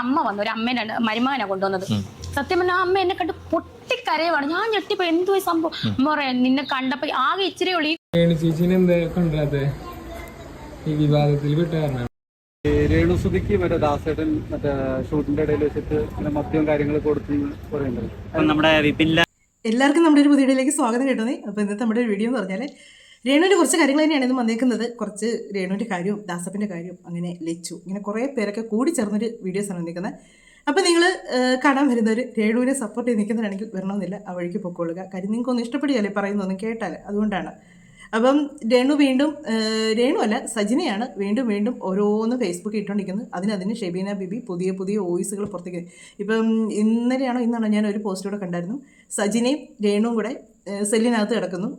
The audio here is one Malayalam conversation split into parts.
അമ്മ വന്നു, ഒരു അമ്മേനെ മരുമകനെ കൊണ്ടുവന്നത്. സത്യം പറഞ്ഞാൽ ആ അമ്മ എന്നെ കണ്ട് പൊട്ടിക്കരയുവാണ്. ഞാൻ ഞെട്ടിപ്പോ എന്തോ സംഭവം. അമ്മ പറയാ നിന്നെ കണ്ടപ്പോ ആകെ ഇച്ചിരി ഉള്ളി. ഈ വിവാദത്തിൽ വിട്ടുകാരനാണ് രേണുസുതിക്ക് മറ്റേ ദാസേട്ടൻ മറ്റേ ഷൂട്ടിന്റെ ഇടയിൽ വെച്ചിട്ട് മദ്യവും കാര്യങ്ങൾ കൊടുത്ത് പറയുന്നത് നമ്മുടെ എല്ലാവർക്കും നമ്മുടെ ഒരു പുതിയ വീഡിയോയിലേക്ക് സ്വാഗതം കിട്ടുന്നത്. അപ്പോൾ ഇന്നത്തെ നമ്മുടെ ഒരു വീഡിയോ എന്ന് പറഞ്ഞാൽ രേണുവിൻ്റെ കുറച്ച് കാര്യങ്ങൾ തന്നെയാണ് ഇന്ന് വന്നേക്കുന്നത്. കുറച്ച് രേണുവിൻ്റെ കാര്യവും ദാസപ്പൻ്റെ കാര്യവും അങ്ങനെ ലച്ചു ഇങ്ങനെ കുറേ പേരൊക്കെ കൂടി ചേർന്നൊരു വീഡിയോസാണ് വന്നിരിക്കുന്നത്. അപ്പോൾ നിങ്ങൾ കാണാൻ വരുന്നവർ രേണുവിനെ സപ്പോർട്ട് ചെയ്ത് നിൽക്കുന്നതാണെങ്കിൽ വരണമെന്നില്ല, ആ വഴിക്ക് പൊക്കോളുക. കാര്യം നിങ്ങൾക്കൊന്നും ഇഷ്ടപ്പെടുകയല്ലേ പറയുന്നൊന്നും കേട്ടാൽ, അതുകൊണ്ടാണ്. അപ്പം രേണു അല്ല സജിനയാണ് വീണ്ടും വീണ്ടും ഓരോന്ന് ഫേസ്ബുക്കിൽ ഇട്ടുകൊണ്ടിരിക്കുന്നത്. അതിന് ഷെബീന ബിബി പുതിയ പുതിയ വോയിസുകൾ പുറത്തേക്ക്. ഇപ്പം ഇന്നാണോ ഞാൻ ഒരു പോസ്റ്റൂടെ കണ്ടായിരുന്നു. സജിനയും രേണുവും കൂടെ സെല്ലിനകത്ത് കിടക്കുന്നു.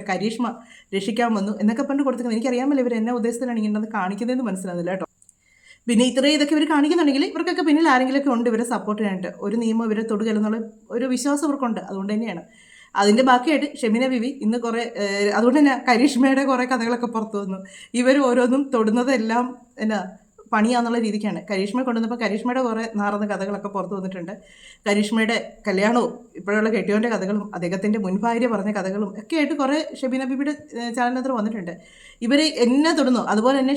കരീഷ്മ രക്ഷിക്കാൻ വന്നു എന്നൊക്കെ പറഞ്ഞ് കൊടുത്തിരിക്കുന്നത്. എനിക്കറിയാമല്ലോ ഇവർ എന്നെ ഉദ്ദേശത്തിലാണ് ഇങ്ങനെ കാണിക്കുന്നതെന്ന് മനസ്സിലാകുന്നില്ല കേട്ടോ. പിന്നെ ഇതൊക്കെ ഇവർ കാണിക്കുന്നുണ്ടെങ്കിൽ ഇവർക്കൊക്കെ പിന്നിൽ ആരെങ്കിലുമൊക്കെ ഉണ്ട് ഇവരെ സപ്പോർട്ട് ചെയ്യാനായിട്ട്. ഒരു നിയമം ഇവരെ തൊടുകയെന്നുള്ള ഒരു വിശ്വാസം ഇവർക്കുണ്ട്. അതുകൊണ്ട് തന്നെയാണ് അതിൻ്റെ ബാക്കിയായിട്ട് ഷെമീന ബിബി ഇന്ന് കുറേ, അതുകൊണ്ട് തന്നെ കരീഷ്മയുടെ കുറേ കഥകളൊക്കെ പുറത്തു വന്നു. ഇവർ ഓരോന്നും തൊടുന്നതെല്ലാം പണിയാന്നുള്ള രീതിക്കാണ്. കരീഷ്മയെ കൊണ്ടുവന്നപ്പോൾ കരീഷ്മയുടെ കുറേ നാറുന്ന കഥകളൊക്കെ പുറത്തു വന്നിട്ടുണ്ട്. കരീഷ്മയുടെ കല്യാണവും ഇപ്പോഴുള്ള കെട്ടിയോൻ്റെ കഥകളും അദ്ദേഹത്തിൻ്റെ മുൻഭാര്യ പറഞ്ഞ കഥകളും ഒക്കെ ആയിട്ട് കുറേ ഷെബീന ബിബിയുടെ ചാനലിനകത്ത് വന്നിട്ടുണ്ട്. ഇവർ എന്നെ തൊടുന്നു. അതുപോലെ തന്നെ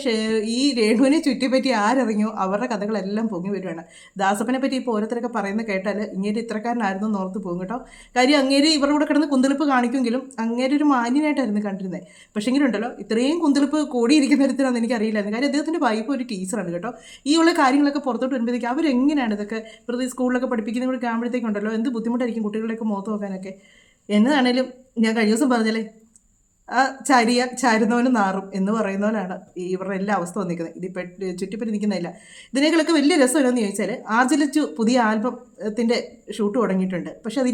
ഈ രേണുവിനെ ചുറ്റിപ്പറ്റി ആരിറങ്ങിയോ അവരുടെ കഥകളെല്ലാം പൊങ്ങി വരുവാണ്. ദാസപ്പനെ പറ്റി ഇപ്പോൾ ഓരോരുത്തരൊക്കെ പറയുന്നത് കേട്ടാൽ ഇങ്ങേര് ഇത്രക്കാരനായിരുന്നു എന്ന് ഓർത്ത് പോകും കേട്ടോ. കാര്യം അങ്ങേര് ഇവരുടെ കൂടെ കിടന്ന് കുന്തിളിപ്പ് കാണിക്കുമെങ്കിലും അങ്ങേര് ഒരു മാന്യനായിട്ടായിരുന്നു കണ്ടിരുന്നത്. പക്ഷേങ്കിലുണ്ടല്ലോ ഇത്രയും കുന്തിളിപ്പ് കൂടിയിരിക്കുന്ന തരത്തിലാണെന്ന് എനിക്കറിയില്ലായിരുന്നു. കാര്യം അദ്ദേഹത്തിൻ്റെ വൈഫ് ഒരു ടീച്ചറാണ് കേട്ടോ. ഈ ഉള്ള കാര്യങ്ങളൊക്കെ പുറത്തോട്ട് വരുമ്പോഴത്തേക്ക് അവരെങ്ങനെയാണ് ഇതൊക്കെ പ്രതി സ്കൂളിലൊക്കെ പഠിപ്പിക്കുന്ന കൂടെ കാണുമ്പോഴത്തേക്കുണ്ടല്ലോ എന്ത് ബുദ്ധിമുട്ടായിരിക്കും കുട്ടികളെയൊക്കെ മുഖത്ത് നോക്കാനൊക്കെ. എന്നതാണേലും ഞാൻ കഴിഞ്ഞ ദിവസം പറഞ്ഞല്ലേ ആ ചാരുന്നവന് നാറും എന്ന് പറയുന്ന പോലെയാണ് ഇവരുടെ എല്ലാ അവസ്ഥ വന്നിരിക്കുന്നത്. ഇതിപ്പോൾ ചുറ്റിപ്പറ്റി നിൽക്കുന്നില്ല. ഇതിനേക്കാളൊക്കെ വലിയ രസമല്ലെന്ന് ചോദിച്ചാൽ ആർജലിച്ചു പുതിയ ആൽബത്തിൻ്റെ ഷൂട്ട് തുടങ്ങിയിട്ടുണ്ട്. പക്ഷെ അത്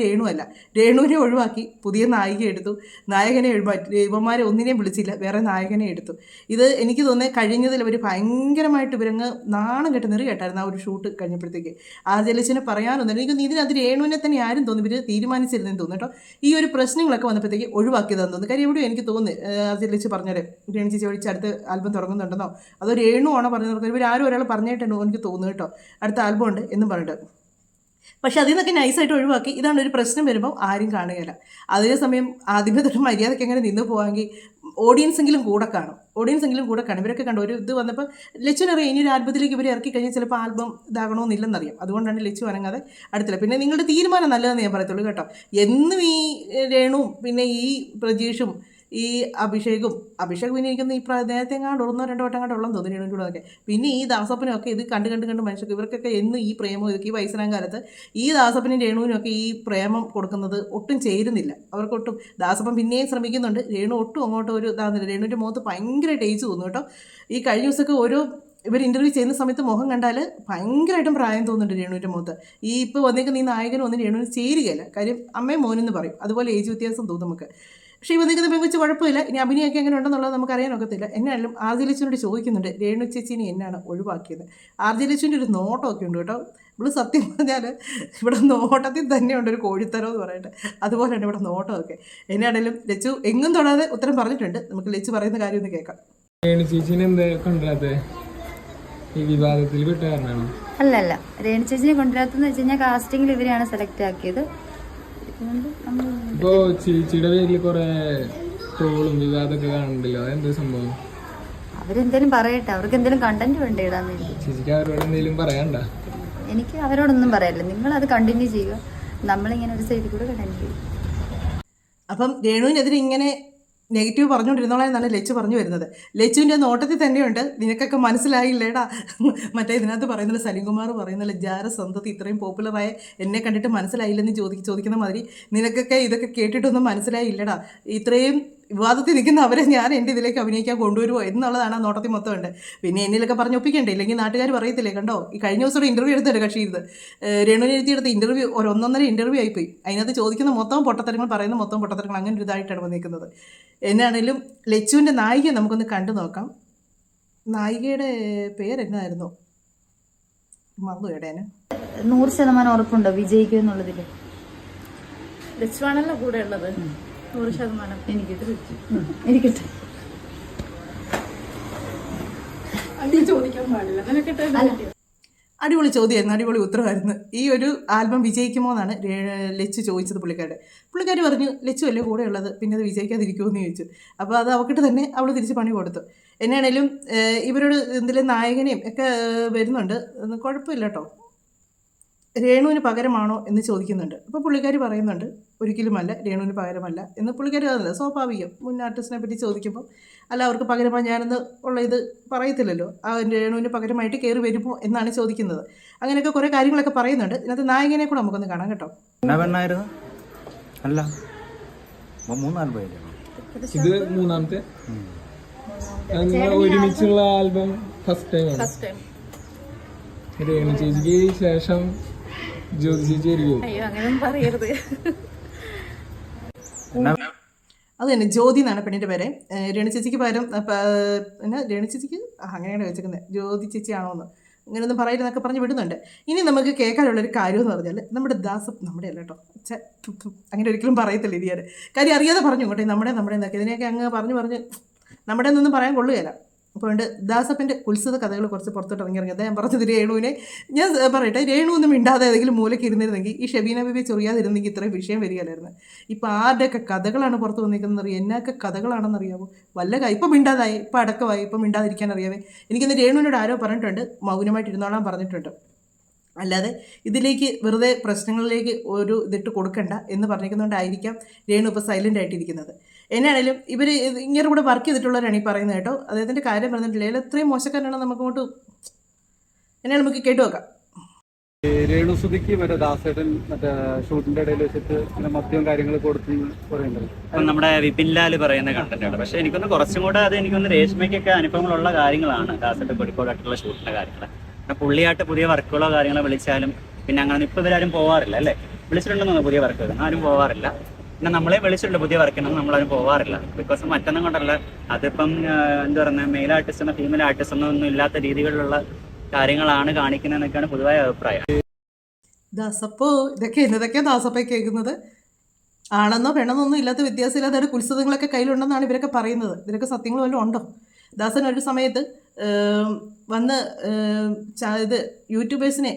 രേണുവിനെ ഒഴിവാക്കി പുതിയ നായികയെ എടുത്തു. നായകനെ ഒഴിവാക്കി ഇവന്മാരെ ഒന്നിനെയും വിളിച്ചില്ല, വേറെ നായകനെ എടുത്തു. ഇത് എനിക്ക് തോന്നുന്നത് കഴിഞ്ഞതിൽ അവർ ഭയങ്കരമായിട്ട് ഇവരങ്ങ് നാണം കെട്ട് നെറി കേട്ടായിരുന്നു ആ ഒരു ഷൂട്ട് കഴിഞ്ഞപ്പോഴത്തേക്ക്. ആർജലിച്ചിനെ പറയാനൊന്നും എനിക്ക് ഇതിനകത്ത് രേണുവിനെ തന്നെ ആരും തോന്നി ഇവർ തീരുമാനിച്ചിരുന്നെന്ന് തോന്നുന്നു കേട്ടോ. ഈ ഒരു പ്രശ്നങ്ങളൊക്കെ വന്നപ്പോഴത്തേക്ക് ഒഴിവാക്കിയതെന്ന് തോന്നുന്നു. കാര്യം എവിടെയും എനിക്ക് തോന്നുന്നു ആർജലിച്ച് പറഞ്ഞാൽ രേണു ചേച്ചി ഒഴിച്ച് അടുത്ത ആൽബം തുടങ്ങുന്നുണ്ടെന്നോ അതോ രേണുവാണോ പറഞ്ഞത്, ഇവർ ആരും ഒരാൾ പറഞ്ഞിട്ടുണ്ടോ എനിക്ക് തോന്നുന്നു കേട്ടോ. അടുത്ത ആൽബം ഉണ്ട് എന്നും പറഞ്ഞിട്ട്. പക്ഷെ അതിൽ നിന്നൊക്കെ നൈസായിട്ട് ഒഴിവാക്കി. ഇതാണ് ഒരു പ്രശ്നം വരുമ്പോൾ ആരും കാണുകയില്ല. അതേസമയം ആദ്യമേ തൊട്ട് മര്യാദയ്ക്ക് എങ്ങനെ നിന്ന് പോകാമെങ്കിൽ ഓഡിയൻസെങ്കിലും കൂടെ കാണും. ഇവരൊക്കെ കണ്ടു ഒരു ഇത് വന്നപ്പോൾ ലച്ചുനറിയാം ഇനി ഒരു ആൽബത്തിലേക്ക് ഇവർ ഇറക്കി കഴിഞ്ഞാൽ ചിലപ്പോൾ ആൽബം ഇതാകണമെന്നില്ലെന്നറിയാം. അതുകൊണ്ടാണ് ലച്ചു അനങ്ങാതെ അടുത്തില്ല. പിന്നെ നിങ്ങളുടെ തീരുമാനം നല്ലതെന്ന് ഞാൻ പറയത്തുള്ളൂ കേട്ടോ. എന്നും ഈ രേണുവും പിന്നെ ഈ പ്രജീഷും ഈ അഭിഷേക് പിന്നെ എനിക്കൊന്ന് ഈ നേരത്തെ എങ്ങാണ്ട് 1-2 വട്ടം കണ്ട് ഉള്ളതെന്ന് തോന്നുന്നു രേണുവിനൊക്കെ. പിന്നെ ഈ ദാസപ്പനൊക്കെ ഇത് കണ്ട് മനുഷ്യർക്ക് ഇവർക്കൊക്കെ എന്നും ഈ പ്രേമം ഇതൊക്കെ ഈ വയസ്സനാം കാലത്ത് ഈ ദാസപ്പനും രേണുവിനൊക്കെ ഈ പ്രേമം കൊടുക്കുന്നത് ഒട്ടും ചേരുന്നില്ല. അവർക്കൊട്ടും ദാസപ്പൻ പിന്നെയും ശ്രമിക്കുന്നുണ്ട്, രേണു ഒട്ടും അങ്ങോട്ട് ഒരു ഇതാകുന്നില്ല. രേണുവിൻ്റെ മുഖത്ത് ഭയങ്കരമായിട്ട് ഏജ് തോന്നുന്നു കേട്ടോ. ഈ കഴിഞ്ഞ ദിവസമൊക്കെ ഓരോ ഇവർ ഇൻ്റർവ്യൂ ചെയ്യുന്ന സമയത്ത് മുഖം കണ്ടാൽ ഭയങ്കരമായിട്ടും പ്രായം തോന്നുന്നുണ്ട് രേണുവിൻ്റെ മുഖത്ത്. ഈ ഇപ്പോൾ വന്നേക്കുന്ന ഈ നായകനും ഒന്നും രേണുവിന് ചേരുകയില്ല. കാര്യം അമ്മയും മോനെന്ന് പറയും, അതുപോലെ ഏജ് വ്യത്യാസം തോന്നും നമുക്ക്. പക്ഷേ ഈ വന്നിരിക്കുന്ന പെൺകുച്ച് കുഴപ്പമില്ല. ഇനി അഭിനയൊക്കെ എങ്ങനെ ഉണ്ടെന്നുള്ളത് നമുക്ക് അറിയാനൊക്കത്തില്ല. എന്നാലും ആർജലിച്ചുവിനോട് ചോദിക്കുന്നുണ്ട് രേണു ചേച്ചിനെ എന്നാണ് ഒഴിവാക്കിയത്. ആർജലിച്ചുവിൻ്റെ ഒരു നോട്ടമൊക്കെ ഉണ്ട് കേട്ടോ. ഇവിടെ സത്യം പറഞ്ഞാൽ ഇവിടെ നോട്ടത്തിൽ തന്നെയുണ്ട് ഒരു കോഴിത്തരം എന്ന് പറയട്ടെ. അതുപോലെയാണ് ഇവിടെ നോട്ടമൊക്കെ. എന്നാണെങ്കിലും ലച്ചു എങ്ങും തൊടാതെ ഉത്തരം പറഞ്ഞിട്ടുണ്ട്. നമുക്ക് ലച്ചു പറയുന്ന കാര്യം ഒന്ന് കേൾക്കാം. രേണു ചേച്ചിനെ എന്താ കൊണ്ടുവരാതെ ഈ വിവാദത്തിൽ വിട്ടുകാരനാണ്? അല്ലല്ല, രേണു ചേച്ചിനെ കൊണ്ടുവരാത്തെന്ന് വെച്ച് കഴിഞ്ഞാൽ കാസ്റ്റിംഗിൽ ഇവരെയാണ് സെലക്ട് ആക്കിയത്. ഇപ്പോ ചേച്ചിയുടെ പേരിൽ കുറെ ട്രോളും വിവാദമൊക്കെ കാണുന്നുണ്ടല്ലോ, അതെന്താ സംഭവം? അവരെന്തേലും പറയട്ടെ, അവർക്ക് എന്തെങ്കിലും കണ്ടന്റ് വേണ്ട ഇടാന്ന്. ചേച്ചിക്ക് അവരോട് എന്തെങ്കിലും പറയാണ്ട? എനിക്ക് അവരോടൊന്നും പറയാനില്ല. നിങ്ങൾ അത് കണ്ടിന്യൂ ചെയ്യുക, നമ്മളിങ്ങനെ ഒരു സൈഡിൽ കൂടെ കണ്ടിന്യൂ ചെയ്യും. അപ്പം രേണുവിനെതിരെ ഇങ്ങനെ നെഗറ്റീവ് പറഞ്ഞുകൊണ്ടിരുന്നോളാന്നാണ് ലച്ചു പറഞ്ഞു വരുന്നത്. ലച്ചുവിൻ്റെ നോട്ടത്തിൽ തന്നെയുണ്ട് നിനക്കൊക്കെ മനസ്സിലായില്ലേടാ. മറ്റേ ഇതിനകത്ത് പറയുന്നില്ല, സലീംകുമാർ പറയുന്നില്ല, ജാരസന്ധത്തിൽ ഇത്രയും പോപ്പുലറായ എന്നെ കണ്ടിട്ട് മനസ്സിലായില്ലെന്ന് ചോദിക്കുന്ന മാതിരി നിനക്കൊക്കെ ഇതൊക്കെ കേട്ടിട്ടൊന്നും മനസ്സിലായില്ലടാ. ഇത്രയും വിവാദത്തിൽ നിൽക്കുന്ന അവരെ ഞാൻ എൻ്റെ ഇതിലേക്ക് അഭിനയിക്കാൻ കൊണ്ടുവരുമോ എന്നുള്ളതാണ് ആ നോട്ടത്തിൽ മൊത്തം ഉണ്ട്. പിന്നെ എന്നിലൊക്കെ പറഞ്ഞ് ഒപ്പിക്കണ്ടേ, ഇല്ലെങ്കിൽ നാട്ടുകാർ പറയത്തില്ലേ. കണ്ടോ ഈ കഴിഞ്ഞ ദിവസം ഇൻ്റർവ്യൂ എടുത്തല്ലേ കക്ഷി ഇത് രേണുവിനെ എഴുതിയെടുത്ത ഇൻ്റർവ്യൂ ഒരു 1.5 ഇൻ്റർവ്യൂ ആയിപ്പോയി. അതിനകത്ത് ചോദിക്കുന്ന മൊത്തം പൊട്ടത്തരങ്ങൾ, പറയുന്ന മൊത്തം പൊട്ടത്തരങ്ങൾ, അങ്ങനെ ഒരു ഇതായിട്ടാണ് വന്നിരിക്കുന്നത്. എന്നാണേലും ലച്ചുവിൻ്റെ നായികയെ നമുക്കൊന്ന് കണ്ടു നോക്കാം. നായികയുടെ പേരെന്നായിരുന്നു മറന്നു കേടേന്. 100% ഉറപ്പുണ്ടോ വിജയിക്കും എന്നുള്ളതിൽ? ലച്ചുവാണല്ലോ കൂടെ ഉള്ളത്. 100% എനിക്കിട്ട് അടിപൊളി ചോദ്യമായിരുന്നു, അടിപൊളി ഉത്തരവായിരുന്നു. ഈ ഒരു ആൽബം വിജയിക്കുമോ എന്നാണ് ലച്ചു ചോദിച്ചത് പുള്ളിക്കാരുടെ. പുള്ളിക്കാർ പറഞ്ഞു ലച്ചു അല്ലേ കൂടെ ഉള്ളത്, പിന്നെ അത് വിജയിക്കാതിരിക്കുമെന്ന് ചോദിച്ചു. അപ്പോൾ അത് അവക്കിട്ട് തന്നെ അവൾ തിരിച്ച് പണി കൊടുത്തു. എന്നാണേലും ഇവരോട് എന്തെങ്കിലും നായകനെയും ഒക്കെ വരുന്നുണ്ട്, കുഴപ്പമില്ല കേട്ടോ. രേണുവിന് പകരമാണോ എന്ന് ചോദിക്കുന്നുണ്ട്. അപ്പോൾ പുള്ളിക്കാർ പറയുന്നുണ്ട് ഒരിക്കലുമല്ല, രേണുവിന് പകരമല്ല എന്ന്. പുള്ളിക്കാർ അതല്ല സ്വാഭാവികം, മുൻ ആർട്ടിസ്റ്റിനെ പറ്റി ചോദിക്കുമ്പോൾ അല്ല അവർക്ക് പകരമായി ഞാനെന്ന് ഉള്ള ഇത് പറയത്തില്ലല്ലോ. ആ രേണുവിന് പകരമായിട്ട് കയറി വരുമോ എന്നാണ് ചോദിക്കുന്നത്. അങ്ങനെയൊക്കെ കുറേ കാര്യങ്ങളൊക്കെ പറയുന്നുണ്ട്. ഇതിനകത്ത് നായകനെ കൂടെ നമുക്കൊന്ന് കാണാം കേട്ടോ. അല്ല ഇത് മൂന്നാമത്തെ ഒരുമിച്ചുള്ള ആൽബം ഫസ്റ്റ് ടൈം രേണു ചേച്ചിക്ക് ശേഷം ജ്യോതി ചേച്ചി ആയിരിക്കും. അത് തന്നെ ജ്യോതി എന്നാണ് പെണ്ണിൻ്റെ പേരെ. രേണു ചേച്ചിക്ക് പകരം പിന്നെ രേണു ചേച്ചിക്ക് അങ്ങനെയാണ് വെച്ചേക്കുന്നത്, ജ്യോതി ചേച്ചി ആണോ എന്ന് ഇങ്ങനെയൊന്നും പറയരുതെന്നൊക്കെ പറഞ്ഞ് വിടുന്നുണ്ട്. ഇനി നമുക്ക് കേൾക്കാനുള്ളൊരു കാര്യം എന്ന് പറഞ്ഞാൽ നമ്മുടെ നമ്മുടെ അല്ല കേട്ടോ, അങ്ങനെ ഒരിക്കലും പറയത്തില്ല ഇത് ഞാൻ. കാര്യം അറിയാതെ പറഞ്ഞു ഇങ്ങോട്ടെ നമ്മുടെ എന്നൊക്കെ ഇതിനെയൊക്കെ അങ്ങ് പറഞ്ഞ് നമ്മുടെ എന്നൊന്നും പറയാൻ കൊള്ളുകയില്ല. അപ്പോൾ ഉണ്ട് ദാസപ്പൻ്റെ ഉത്സവ കഥകൾ കുറച്ച് പുറത്തോട്ട് ഇറങ്ങി. അതാ ഞാൻ പറഞ്ഞത് രേണുവിനെ ഞാൻ പറയട്ടെ, രേണു ഒന്നും മിണ്ടാതെ ഏതെങ്കിലും മൂലയ്ക്ക് ഇരുന്നിരുന്നെങ്കിൽ ഈ ഷെബീന ബേബി ചൊറിയാതിരുന്നെങ്കിൽ ഇത്രയും വിഷയം വരികയില്ലായിരുന്നു. ഇപ്പോൾ ആരുടെയൊക്കെ കഥകളാണ് പുറത്ത് വന്നിരിക്കുന്നത് അറിയാം, എന്നൊക്കെ കഥകളാണെന്നറിയാമോ. ഇപ്പം മിണ്ടാതായി, ഇപ്പം അടക്കമായി, ഇപ്പം മിണ്ടാതിരിക്കാൻ അറിയാമേ. എനിക്കിന്ന് രേണുവിനോട് ആരോ പറഞ്ഞിട്ടുണ്ട് മൗനമായിട്ട് ഇരുന്നോളാൻ പറഞ്ഞിട്ടുണ്ട്. അല്ലാതെ ഇതിലേക്ക് വെറുതെ പ്രശ്നങ്ങളിലേക്ക് ഒരു ഇതിട്ട് കൊടുക്കണ്ട എന്ന് പറഞ്ഞിരിക്കുന്നതുകൊണ്ടായിരിക്കാം രേണു ഇപ്പോൾ സൈലൻ്റ് ആയിട്ടിരിക്കുന്നത്. എന്നാണേലും ഇവർ ഇങ്ങനെ കൂടെ വർക്ക് ചെയ്തിട്ടുള്ളവരാണ് ഈ പറയുന്നത് കേട്ടോ. അദ്ദേഹത്തിൻ്റെ കാര്യം പറഞ്ഞിട്ടില്ല, അതിൽ എത്രയും മോശക്കാരനാണ് നമുക്കങ്ങോട്ട് എന്നാലും നമുക്ക് കേട്ടു നോക്കാം. രേണുസുതിക്ക് മറ്റേ ദാസേട്ടൻ മറ്റേ ഷൂട്ടിന്റെ ഇടയിൽ വെച്ചിട്ട് മദ്യവും കാര്യങ്ങൾ കൊടുത്ത് പറയുന്നത് നമ്മുടെ വിപിൻലാൽ പറയുന്ന കണ്ടന്റാണ്. പക്ഷെ എനിക്കൊന്ന് കുറച്ചും കൂടെ അത് എനിക്കൊന്ന് രേഷ്മയ്ക്കൊക്കെ അനുഭവങ്ങളുള്ള കാര്യങ്ങളാണ് ദാസേട്ടൻ കോഴിക്കോടായിട്ടുള്ള ഷൂട്ടിന്റെ കാര്യങ്ങൾ. പിന്നെ പുള്ളിയായിട്ട് പുതിയ വർക്കുകളോ കാര്യങ്ങളോ വിളിച്ചാലും പിന്നെ അങ്ങനെ ഇപ്പം ഇവരാരും പോവാറില്ല അല്ലേ, വിളിച്ചിട്ടുണ്ടെന്ന് പുതിയ വർക്കുകൾ ആരും പോവാറില്ല. പിന്നെ നമ്മളെ വിളിച്ചിട്ടുണ്ട് പുതിയ വർക്കിനൊന്നും നമ്മളാരും പോവാറില്ല. ബിക്കോസ് മറ്റൊന്നും കൊണ്ടല്ല, അതിപ്പം എന്താ പറയുക മെയിൽ ആർട്ടിസ്റ്റ് എന്നോ ഫീമെയിൽ ആർട്ടിസ്റ്റ് എന്നോ ഒന്നും ഇല്ലാത്ത രീതികളിലുള്ള കാര്യങ്ങളാണ് കാണിക്കുന്നതെന്നൊക്കെയാണ് പൊതുവായ അഭിപ്രായം. ദാസപ്പോ ഇതൊക്കെ ദാസപ്പ കേൾക്കുന്നത് ആണെന്നോ പെണ്ണെന്നൊന്നും ഇല്ലാത്ത വ്യത്യാസമില്ലാത്ത കുത്സവങ്ങളൊക്കെ കയ്യിലുണ്ടെന്നാണ് ഇവരൊക്കെ പറയുന്നത്. ഇതിലൊക്കെ സത്യങ്ങൾ വല്ലതും ഉണ്ടോ? ദാസൻ ഒരു സമയത്ത് വന്ന് ഇത് യൂട്യൂബേഴ്സിനെ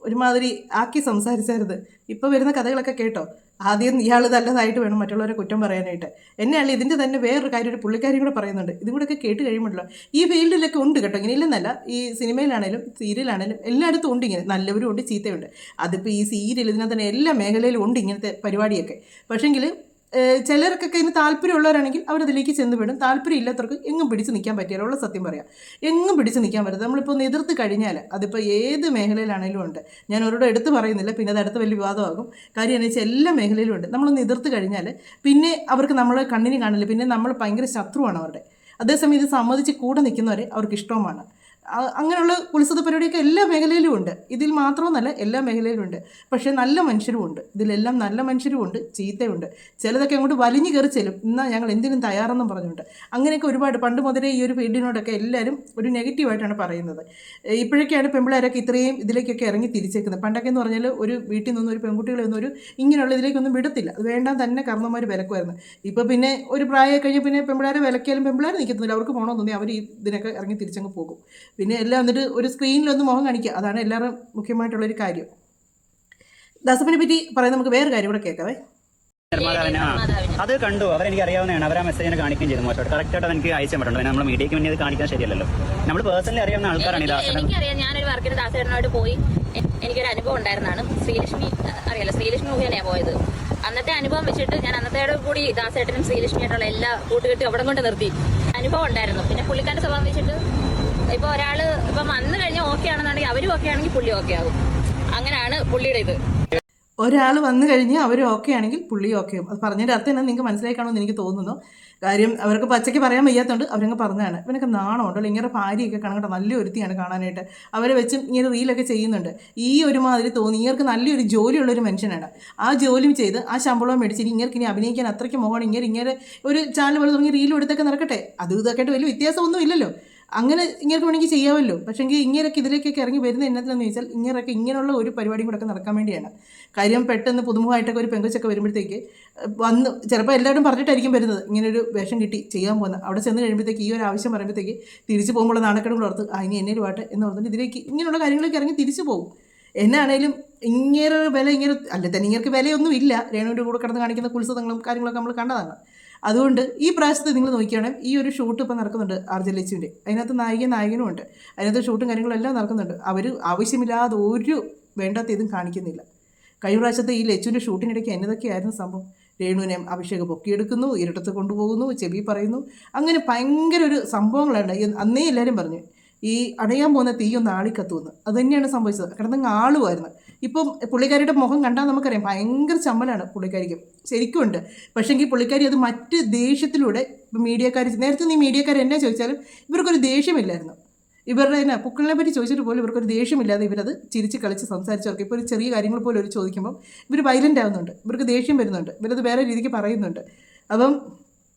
ഒരുമാതിരി ആക്കി സംസാരിച്ചായിരുന്നു. ഇപ്പോൾ വരുന്ന കഥകളൊക്കെ കേട്ടോ. ആദ്യം ഇയാൾ നല്ലതായിട്ട് വേണം മറ്റുള്ളവരെ കുറ്റം പറയാനായിട്ട്. എന്നെയല്ല ഇതിൻ്റെ തന്നെ വേറൊരു കാര്യം ഒരു പുള്ളിക്കാരിയും കൂടെ പറയുന്നുണ്ട്. ഇതും കൂടെയൊക്കെ കേട്ട് കഴിയുമ്പോഴല്ലോ ഈ ഫീൽഡിലൊക്കെ ഉണ്ട് കേട്ടോ. ഇങ്ങനെ ഇല്ലെന്നല്ല, ഈ സിനിമയിലാണേലും സീരിയലാണേലും എല്ലായിടത്തും ഉണ്ട് ഇങ്ങനെ, നല്ലവരും ഉണ്ട് ചീത്തയുണ്ട്. അതിപ്പോൾ ഈ സീരിയൽ ഇതിനകത്ത് തന്നെ എല്ലാ മേഖലയിലും ഉണ്ട് ഇങ്ങനത്തെ പരിപാടിയൊക്കെ. പക്ഷേങ്കിൽ ചിലർക്കൊക്കെ ഇതിന് താല്പര്യമുള്ളവരാണെങ്കിൽ അവരതിലേക്ക് ചെന്ന് വിടും. താല്പര്യം ഇല്ലാത്തവർക്ക് എങ്ങും പിടിച്ച് നിൽക്കാൻ പറ്റിയാലും ഉള്ള സത്യം പറയാം, എങ്ങും പിടിച്ച് നിൽക്കാൻ പറ്റും. നമ്മളിപ്പോൾ ഒന്ന് എതിർത്ത് കഴിഞ്ഞാൽ അതിപ്പോൾ ഏത് മേഖലയിലാണെങ്കിലും ഉണ്ട്. ഞാൻ അവരോട് എടുത്ത് പറയുന്നില്ല, പിന്നെ അത് അടുത്ത വലിയ വിവാദമാകും. കാര്യം എന്ന് വെച്ചാൽ എല്ലാ മേഖലയിലും ഉണ്ട്. നമ്മളൊന്ന് എതിർത്ത് കഴിഞ്ഞാൽ പിന്നെ അവർക്ക് നമ്മളെ കണ്ണിന് കാണില്ല, പിന്നെ നമ്മൾ ഭയങ്കര ശത്രുവാണ് അവരുടെ. അതേസമയം ഇത് സമ്മതിച്ച് കൂടെ നിൽക്കുന്നവരെ അവർക്ക് ഇഷ്ടവുമാണ്. അങ്ങനെയുള്ള ഉത്സവ പരിപാടിയൊക്കെ എല്ലാ മേഖലയിലും ഉണ്ട്. ഇതിൽ മാത്രമൊന്നല്ല, എല്ലാ മേഖലയിലും ഉണ്ട്. പക്ഷേ നല്ല മനുഷ്യരും ഉണ്ട്, ഇതിലെല്ലാം നല്ല മനുഷ്യരും ഉണ്ട്, ചീത്തയുണ്ട്. ചിലതൊക്കെ അങ്ങോട്ട് വലിഞ്ഞു കയറി ചെല്ലും, എന്നാൽ ഞങ്ങൾ എന്തിനും തയ്യാറെന്നും പറഞ്ഞുകൊണ്ട്. അങ്ങനെയൊക്കെ ഒരുപാട് പണ്ട് മുതലേ ഈ ഒരു ഫീൽഡിനോടൊക്കെ എല്ലാവരും ഒരു നെഗറ്റീവായിട്ടാണ് പറയുന്നത്. ഇപ്പോഴൊക്കെയാണ് പെൺപിള്ളേരൊക്കെ ഇത്രയും ഇതിലേക്കൊക്കെ ഇറങ്ങി തിരിച്ചേക്കുന്നത്. പണ്ടൊക്കെ എന്ന് പറഞ്ഞാൽ ഒരു വീട്ടിൽ നിന്നും ഒരു പെൺകുട്ടികളൊന്നും ഒരു ഇങ്ങനെയുള്ള ഇതിലേക്കൊന്നും വിടത്തില്ല, അത് വേണ്ടാൻ തന്നെ കർമ്മന്മാർ വിലക്കുമായിരുന്നു. ഇപ്പോൾ പിന്നെ ഒരു പ്രായം കഴിഞ്ഞ് പിന്നെ പെൺപിള്ളേരെ വിലക്കിയാലും പെൺപിള്ളേർ നിൽക്കുന്നില്ല, അവർക്ക് പോകണമെന്ന് തോന്നി അവർ ഇതിനൊക്കെ ഇറങ്ങി തിരിച്ചങ്ങ് പോകും. പിന്നെ എല്ലാം എന്നിട്ട് ഒരു സ്ക്രീനിലൊന്ന് മുഖം കാണിക്കുക, അതാണ് എല്ലാവരും മുഖ്യമായിട്ടുള്ളൊരു കാര്യം. ദാസപ്പനെ പറ്റി പറയുന്നത് നമുക്ക് വേറെ കാര്യം കൂടെ കേൾക്കാവേ. അത് കണ്ടു, അവരെനിക്ക് അറിയാവുന്നതാണ്. അവർ ആ മെസ്സേജിനെ കാണിക്കുകയും ചെയ്തു മോശമായിട്ട്. കറക്റ്റായിട്ട് എനിക്ക് അയച്ചു പറ്റുന്നുണ്ട്. നമ്മൾ മീഡിയയ്ക്ക് വേണ്ടി അത് കാണിക്കാൻ ശരിയല്ലല്ലോ. നമ്മൾ പേഴ്സണലി അറിയാവുന്ന ആൾക്കാരാണ്. എനിക്കറിയാം, ഞാനൊരു വർക്കിന് ദാസേട്ടനായിട്ട് പോയി. എനിക്കൊരു അനുഭവം ഉണ്ടായിരുന്നതാണ്. ശ്രീലക്ഷ്മി അറിയാലോ, ശ്രീലക്ഷ്മി മുഖേനയാണ് പോയത്. അന്നത്തെ അനുഭവം വെച്ചിട്ട് ഞാൻ അന്നത്തേടെ കൂടി ദാസേട്ടനും ശ്രീലക്ഷ്മിയായിട്ടുള്ള എല്ലാ കൂട്ടുകെട്ടും അവിടെ കൊണ്ട് നിർത്തി. അനുഭവം ഉണ്ടായിരുന്നു. പിന്നെ പുള്ളിക്കാരൻ്റെ സ്വഭാവം വെച്ചിട്ട് ഇപ്പോൾ ഒരാള് ഇപ്പം വന്നു കഴിഞ്ഞാൽ ഓക്കെ ആണെന്നുണ്ടെങ്കിൽ അവരും ഓക്കെ ആണെങ്കിൽ പുള്ളി ഓക്കെ ആകും. അങ്ങനെയാണ് പുള്ളിയുടെ ഇത്. ഒരാൾ വന്നു കഴിഞ്ഞ് അവർ ഓക്കെ ആണെങ്കിൽ പുള്ളി ഓക്കെ ആകും. അത് പറഞ്ഞതിൻ്റെ അർത്ഥം എന്നാ നിങ്ങൾക്ക് മനസ്സിലായി കാണുമെന്ന് എനിക്ക് തോന്നുന്നു. കാര്യം അവർക്ക് പച്ചയ്ക്ക് പറയാൻ വയ്യാത്തതുകൊണ്ട് അവരങ്ങ് പറഞ്ഞതാണ്. ഇവനൊക്കെ നാണമുണ്ടല്ലോ, ഇങ്ങനെ ഭാര്യയൊക്കെ കാണാൻ നല്ല ഒരുത്തിയാണ് കാണാനായിട്ട്. അവരെ വെച്ചും ഇങ്ങനെ റീലൊക്കെ ചെയ്യുന്നുണ്ട്. ഈ ഒരുമാതിരി തോന്നി ഇങ്ങർക്ക് നല്ലൊരു ജോലിയുള്ളൊരു മനുഷ്യനാണ്. ആ ജോലി ചെയ്ത് ആ ശമ്പളവും മേടിച്ചിട്ട് ഇങ്ങനെ ഇനി അഭിനയിക്കാൻ അത്രയ്ക്ക് മോഹമാണ്. ഇങ്ങനെ ഒരു ചാനൽ പോലെ തുടങ്ങി റീലും എടുത്തൊക്കെ നടക്കട്ടെ. അത് ഇതൊക്കെ ആയിട്ട് വലിയ വ്യത്യാസമൊന്നും ഇല്ലല്ലോ. അങ്ങനെ ഇങ്ങനെയൊക്കെ വേണമെങ്കിൽ ചെയ്യാമല്ലോ. പക്ഷേങ്കിൽ ഇങ്ങനെയൊക്കെ ഇതിലേക്കൊക്കെ ഇറങ്ങി വരുന്ന എന്നതിലെന്ന് ചോദിച്ചാൽ ഇങ്ങനെയൊക്കെ ഇങ്ങനെയുള്ള ഒരു പരിപാടിയും കൂടെ ഒക്കെ നടക്കാൻ വേണ്ടിയാണ്. കാര്യം പെട്ടെന്ന് പുതുമുഖമായിട്ടൊക്കെ ഒരു പെങ്കൊച്ചൊക്കെ വരുമ്പോഴത്തേക്ക് വന്ന് ചിലപ്പോൾ എല്ലാവരും പറഞ്ഞിട്ടായിരിക്കും വരുന്നത് ഇങ്ങനൊരു വേഷം കിട്ടി ചെയ്യാൻ പോകുന്നത്. അവിടെ ചെന്ന് കഴിയുമ്പോഴത്തേക്ക് ഈ ഒരു ആവശ്യം പറയുമ്പോഴത്തേക്ക് തിരിച്ചു പോകുമ്പോൾ നാണക്കേടും കൂടെ ഓർത്ത് ഇനി എന്നേലും ആട്ടെ എന്ന് പറഞ്ഞിട്ട് ഇതിലേക്ക് ഇങ്ങനെയുള്ള കാര്യങ്ങളൊക്കെ ഇറങ്ങി തിരിച്ചു പോകും. എന്നാണേലും ഇങ്ങനെ വില ഇങ്ങനെ അല്ലെ തന്നെ ഇങ്ങനെ വിലയൊന്നും ഇല്ല. രേണുവിൻ്റെ കൂടെ കിടന്ന് കാണിക്കുന്ന കുത്സവങ്ങളും കാര്യങ്ങളൊക്കെ നമ്മൾ കണ്ടതാണ്. അതുകൊണ്ട് ഈ പ്രാവശ്യത്തെ നിങ്ങൾ നോക്കിയാണെങ്കിൽ ഈ ഒരു ഷൂട്ട് ഇപ്പോൾ നടക്കുന്നുണ്ട് RJ ലച്ചുവിൻ്റെ. അതിനകത്ത് നായകനും ഉണ്ട്. അതിനകത്ത് ഷൂട്ടും കാര്യങ്ങളും എല്ലാം നടക്കുന്നുണ്ട്. അവർ ആവശ്യമില്ലാതെ ഒരു വേണ്ടാത്ത ഇതും കാണിക്കുന്നില്ല. കഴിഞ്ഞ പ്രാവശ്യത്തെ ഈ ലച്ചുവിൻ്റെ ഷൂട്ടിനിടയ്ക്ക് എന്നതൊക്കെയായിരുന്നു സംഭവം. രേണുവിനെ അഭിഷേകം പൊക്കിയെടുക്കുന്നു, ഇരട്ടത്ത് കൊണ്ടുപോകുന്നു, ചെവി പറയുന്നു, അങ്ങനെ ഭയങ്കര ഒരു സംഭവങ്ങളുണ്ട്. അന്നേ എല്ലാവരും പറഞ്ഞു ഈ അടയാൻ പോകുന്ന തീയൊന്ന് ആളിക്കത്തുമെന്ന്. അത് തന്നെയാണ് സംഭവിച്ചത്. കിടന്നങ്ങ് ആളുമായിരുന്നു. ഇപ്പം പുള്ളിക്കാരിയുടെ മുഖം കണ്ടാൽ നമുക്കറിയാം ഭയങ്കര ചമ്മലാണ് പുള്ളിക്കാരിക്ക് ശരിക്കും ഉണ്ട്. പക്ഷേങ്കിൽ പുള്ളിക്കാരി അത് മറ്റ് ദേഷ്യത്തിലൂടെ മീഡിയക്കാർ നേരത്തെ നീ മീഡിയക്കാർ എന്നാ ചോദിച്ചാലും ഇവർക്കൊരു ദേഷ്യമില്ലായിരുന്നു. ഇവരുടെ തന്നെ പുക്കളിനെ പറ്റി ചോദിച്ചിട്ട് പോലും ഇവർക്കൊരു ദേഷ്യമില്ലാതെ ഇവരത് ചിരിച്ച് കളിച്ച് സംസാരിച്ചവർക്ക് ഇപ്പോൾ ഒരു ചെറിയ കാര്യങ്ങൾ പോലും ഒരു ചോദിക്കുമ്പോൾ ഇവർ വയലൻ്റ് ആവുന്നുണ്ട്, ഇവർക്ക് ദേഷ്യം വരുന്നുണ്ട്, ഇവരത് വേറെ രീതിക്ക് പറയുന്നുണ്ട്. അപ്പം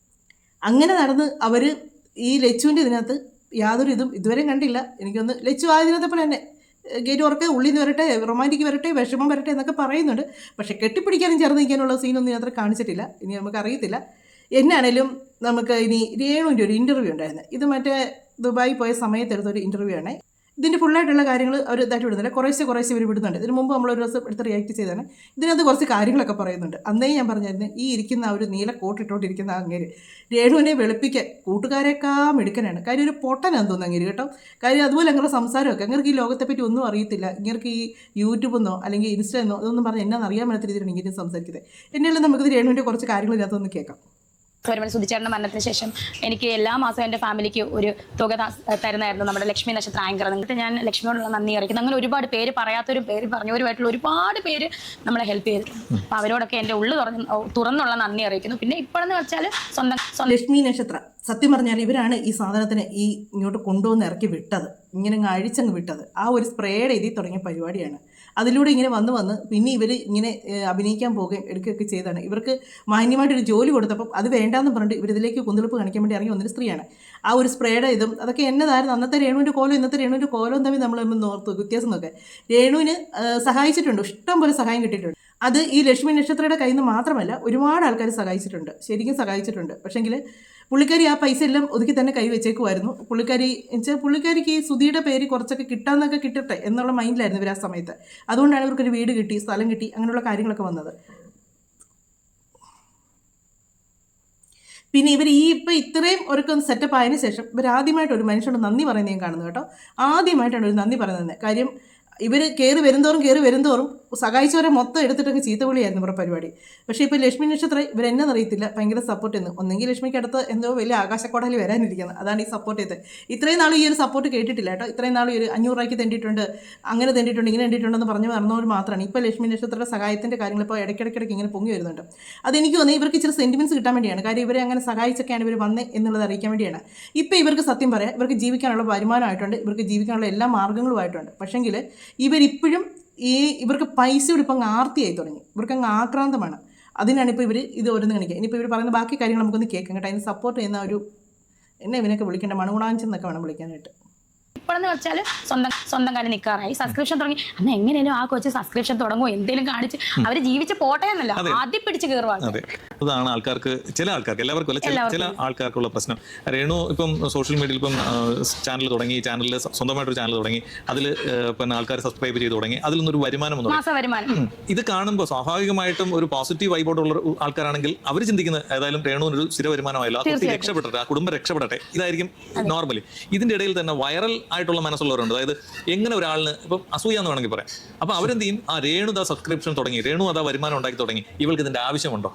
അങ്ങനെ നടന്ന് അവർ ഈ ലച്ചുവിൻ്റെ ഇതിനകത്ത് യാതൊരു ഇതും ഇതുവരെ കണ്ടില്ല. എനിക്കൊന്ന് ലച്ചു ആയതിനകത്തെ പോലെ തന്നെ ഗേറ്റ് ഉറക്കെ ഉള്ളിൽ നിന്ന് വരട്ടെ, റൊമാൻറ്റിക് വരട്ടെ, വിഷമം വരട്ടെ എന്നൊക്കെ പറയുന്നുണ്ട്. പക്ഷെ കെട്ടിപ്പിടിക്കാനും ചേർന്ന് നിൽക്കാനുള്ള സീനൊന്നും ഇതിനകത്ത് കാണിച്ചിട്ടില്ല. ഇനി നമുക്കറിയത്തില്ല. എന്നാണേലും നമുക്ക് ഇനി രേണുവിൻ്റെ ഒരു ഇൻ്റർവ്യൂ ഉണ്ടായിരുന്നു. ഇത് മറ്റേ ദുബായി പോയ സമയത്തെടുത്തൊരു ഇൻ്റർവ്യൂ ആണ്. ഇതിൻ്റെ ഫുള്ളായിട്ടുള്ള കാര്യങ്ങൾ അവർ ഇതായിട്ട് വിടുന്നില്ല, കുറേശ്ശെ ഇവർ വിടുന്നുണ്ട്. ഇതിന് മുമ്പ് നമ്മളൊരു ദിവസം എടുത്ത് റിയാക്ട് ചെയ്താണ്. ഇതിനകത്ത് കുറച്ച് കാര്യങ്ങളൊക്കെ പറയുന്നുണ്ട്. അന്നേ ഞാൻ പറഞ്ഞായിരുന്നു ഈ ഇരിക്കുന്ന ആ ഒരു നീല കോട്ടിട്ടോണ്ടിരിക്കുന്ന അങ്ങേര് രേണുവിനെ വെളുപ്പിക്കാൻ കൂട്ടുകാരെക്കാൾ മിടുക്കനാണ്. കാര്യം ഒരു പൊട്ടനാന്ന് തോന്നുന്നു അങ്ങേര് കേട്ടോ. കാര്യം അതുപോലെ അങ്ങനെ സംസാരമൊക്കെ അങ്ങേർക്ക് ഈ ലോകത്തെപ്പറ്റി ഒന്നും അറിയത്തില്ല. ഇങ്ങേർക്ക് ഈ യൂട്യൂബെന്നോ അല്ലെങ്കിൽ ഇൻസ്റ്റയെന്നോ അതൊന്നും പറഞ്ഞ് എന്നാന്ന് അറിയാൻ മേലാത്ത രീതിയിലാണ് ഇങ്ങനെ സംസാരിക്കുന്നത്. എന്നെല്ലാം നമുക്കിത് രേണുവിൻ്റെ കുറച്ച് കാര്യങ്ങൾ ഇതിനകത്തൊന്ന് കേൾക്കാം. വരുമ്പോൾ സുധിച്ചേട്ടൻ്റെ മരണത്തിന് ശേഷം എനിക്ക് എല്ലാ മാസവും എൻ്റെ ഫാമിലിക്ക് ഒരു തുക തരുന്നതായിരുന്നു നമ്മുടെ ലക്ഷ്മി നക്ഷത്ര ആങ്കർ. എന്നിട്ട് ഞാൻ ലക്ഷ്മിയോടുള്ള നന്ദി അറിയിക്കുന്നു. അങ്ങനെ ഒരുപാട് പേര് പറയാത്തൊരു പേര് പറഞ്ഞവരുമായിട്ടുള്ള ഒരുപാട് പേര് നമ്മളെ ഹെൽപ്പ് ചെയ്തിട്ടുണ്ട്. അപ്പം അവരോടൊക്കെ എൻ്റെ ഉള്ളു തുറന്നുള്ള നന്ദി അറിയിക്കുന്നു. പിന്നെ ഇപ്പോഴെന്ന് വെച്ചാൽ സ്വന്തം ലക്ഷ്മി നക്ഷത്ര സത്യം പറഞ്ഞാൽ ഇവരാണ് ഈ സാധനത്തിന് ഇങ്ങോട്ട് കൊണ്ടുവന്ന് ഇറക്കി വിട്ടത്, ഇങ്ങനെ അഴിച്ചങ്ങ് വിട്ടത്. ആ ഒരു സ്പ്രേയുടെ ഇതിൽ തുടങ്ങിയ പരിപാടിയാണ്. അതിലൂടെ ഇങ്ങനെ വന്ന് പിന്നെ ഇവർ ഇങ്ങനെ അഭിനയിക്കാൻ പോവുകയും എടുക്കുകയൊക്കെ ചെയ്താണ്. ഇവർക്ക് മാന്യമായിട്ടൊരു ജോലി കൊടുത്തപ്പം അത് വേണ്ടാന്ന് പറഞ്ഞിട്ട് ഇവരിതിലേക്ക് കുന്തിളിപ്പ് കാണിക്കാൻ വേണ്ടി ഇറങ്ങി വന്നൊരു സ്ത്രീയാണ്. ആ ഒരു സ്പ്രേയുടെ ഇതും അതൊക്കെ എന്നതായിരുന്നു. അന്നത്തെ രേണുവിൻ്റെ കോലം ഇന്നത്തെ രേണുവിൻ്റെ കോലം തമ്മിൽ നമ്മൾ നോർത്തു വ്യത്യാസം നോക്കുക. രേണുവിന് സഹായിച്ചിട്ടുണ്ട്, ഇഷ്ടം പോലെ സഹായം കിട്ടിയിട്ടുണ്ട്. അത് ഈ ലക്ഷ്മി നക്ഷത്രയുടെ കയ്യിൽ നിന്ന് മാത്രമല്ല ഒരുപാട് ആൾക്കാർ സഹായിച്ചിട്ടുണ്ട്, ശരിക്കും സഹായിച്ചിട്ടുണ്ട്. പക്ഷേങ്കിൽ പുള്ളിക്കാരി ആ പൈസ എല്ലാം ഒതുക്കി തന്നെ കൈവച്ചേക്കുമായിരുന്നു. പുള്ളിക്കാരിക്ക് ഈ സുധിയുടെ പേര് കുറച്ചൊക്കെ കിട്ടാന്നൊക്കെ കിട്ടട്ടെ എന്നുള്ള മൈൻഡിലായിരുന്നു ഇവർ ആ സമയത്ത്. അതുകൊണ്ടാണ് ഇവർക്കൊരു വീട് കിട്ടി, സ്ഥലം കിട്ടി, അങ്ങനെയുള്ള കാര്യങ്ങളൊക്കെ വന്നത്. പിന്നെ ഇവർ ഇപ്പം ഇത്രയും ഒരു സെറ്റപ്പ് ആയതിനു ശേഷം ഇവർ ആദ്യമായിട്ട് ഒരു മനുഷ്യനോട് നന്ദി പറയുന്നത് ഞാൻ കാണുന്നു കേട്ടോ. ആദ്യമായിട്ടാണ് ഒരു നന്ദി പറയുന്നത്. കാര്യം ഇവർ കയറി വരുന്തോറും സഹായിച്ചവരെ മൊത്തം എടുത്തിട്ടൊക്കെ ചീത്തവിളിയായിരുന്നു ഇവരുടെ പരിപാടി. പക്ഷേ ഇപ്പോൾ ലക്ഷ്മി നക്ഷത്രം ഇവരെന്നറിയത്തില്ല ഭയങ്കര സപ്പോർട്ട് ചെയ്യുന്നു. ഒന്നെങ്കിൽ ലക്ഷ്മിക്ക് അടുത്ത് എന്തോ വലിയ ആകാശക്കോടയിൽ വരാനിരിക്കുന്നത്, അതാണ് ഈ സപ്പോർട്ട് ചെയ്തത്. ഇത്രയും നാൾ ഈ ഒരു സപ്പോർട്ട് കേട്ടിട്ടില്ല കേട്ടോ. ഇത്രയും നാൾ ഒരു 500 രൂപയ്ക്ക് തെണ്ടിയിട്ടുണ്ട്, അങ്ങനെ തെണ്ടിയിട്ടുണ്ട്, ഇങ്ങനെ തെണ്ടിയിട്ടുണ്ടെന്ന് പറഞ്ഞു പറഞ്ഞവർ മാത്രമാണ്. ഇപ്പോൾ ലക്ഷ്മി നക്ഷത്രയുടെ സഹായത്തിൻ്റെ കാര്യങ്ങൾ ഇപ്പോൾ ഇടയ്ക്കിടയ്ക്ക് ഇങ്ങനെ പൊങ്ങി വരുന്നുണ്ട്. അതെനിക്ക് തോന്നുന്നു ഇവർക്ക് ഇച്ചിരി സെൻറ്റിമെൻറ്റ്സ് കിട്ടാൻ വേണ്ടിയാണ്. കാര്യം ഇവരെ അങ്ങനെ സഹായിച്ചൊക്കെയാണ് ഇവർ വന്നേ എന്നുള്ളത് അറിയിക്കാൻ വേണ്ടിയാണ്. ഇപ്പോൾ ഇവർക്ക് സത്യം പറയാം, ഇവർക്ക് ജീവിക്കാനുള്ള വരുമാനമായിട്ടുണ്ട്, ഇവർക്ക് ജീവിക്കാനുള്ള എല്ലാ മാർഗ്ഗങ്ങളുമായിട്ടുണ്ട്. പക്ഷേങ്കിൽ ഇവരിപ്പോഴും ഇവർക്ക് പൈസയോട് ഇപ്പം അങ്ങ് ആർത്തിയായി തുടങ്ങി, ഇവർക്ക് അങ്ങ് ആക്രാന്തമാണ്. അതിനാണ് ഇപ്പോൾ ഇവർ ഇത് ഓരോന്ന് കാണിക്കുക. ഇനിയിപ്പോൾ ഇവർ പറയുന്ന ബാക്കി കാര്യങ്ങൾ നമുക്കൊന്ന് കേൾക്കാം കേട്ടോ. അതിന് സപ്പോർട്ട് ചെയ്യുന്ന ഒരു ഇവനൊക്കെ വിളിക്കേണ്ട മണുകുണാഞ്ചെന്നൊക്കെ വേണം വിളിക്കാനായിട്ട്. ഇപ്പോഴെന്ന് വെച്ചാൽ സ്വന്തം കാര്യം നിൽക്കാറായി. സബ്സ്ക്രിപ്ഷൻ തുടങ്ങി. അന്ന് എങ്ങനെയാലും ആ കൊച്ചു സബ്സ്ക്രിപ്ഷൻ തുടങ്ങുമോ എന്തെങ്കിലും കാണിച്ച് അവർ ജീവിച്ച് പോട്ടെ എന്നല്ല, ആദ്യം പിടിച്ച് കയറുവാണ്. അതാണ് ആൾക്കാർക്ക്, ചില ആൾക്കാർക്ക്, എല്ലാവർക്കും അല്ല, ചില ആൾക്കാർക്കുള്ള പ്രശ്നം. രേണു ഇപ്പം സോഷ്യൽ മീഡിയയിൽ ഇപ്പം ചാനൽ തുടങ്ങി, ചാനലിൽ സ്വന്തമായിട്ടൊരു ചാനൽ തുടങ്ങി, അതിൽ പിന്നെ ആൾക്കാർ സബ്സ്ക്രൈബ് ചെയ്ത് തുടങ്ങി, അതിൽ നിന്നൊരു വരുമാനം ഇത് കാണുമ്പോൾ സ്വാഭാവികമായിട്ടും ഒരു പോസിറ്റീവ് വൈബോട്ടുള്ള ആൾക്കാരാണെങ്കിൽ അവർ ചിന്തിക്കുന്നത് ഏതായാലും രേണുവിനൊരു സ്ഥിര വരുമാനമായല്ലോ, ആ കുട്ടി രക്ഷപ്പെടട്ടെ, ആ കുടുംബം രക്ഷപ്പെടട്ടെ, ഇതായിരിക്കും നോർമലി. ഇതിന്റെ ഇടയിൽ തന്നെ വൈറൽ ആയിട്ടുള്ള മനസ്സുള്ളവരുണ്ട്. അതായത് എങ്ങനെ ഒരാളിന് ഇപ്പം അസൂയ എന്ന് വേണമെങ്കിൽ പറയാം. അപ്പൊ അവരെന്ത് ചെയ്യും, ആ രേണു ദാ സബ്സ്ക്രിപ്ഷൻ തുടങ്ങി, രേണു അതാ വരുമാനം ഉണ്ടാക്കി തുടങ്ങി, ഇവൾക്ക് ഇതിന്റെ ആവശ്യമുണ്ടോ,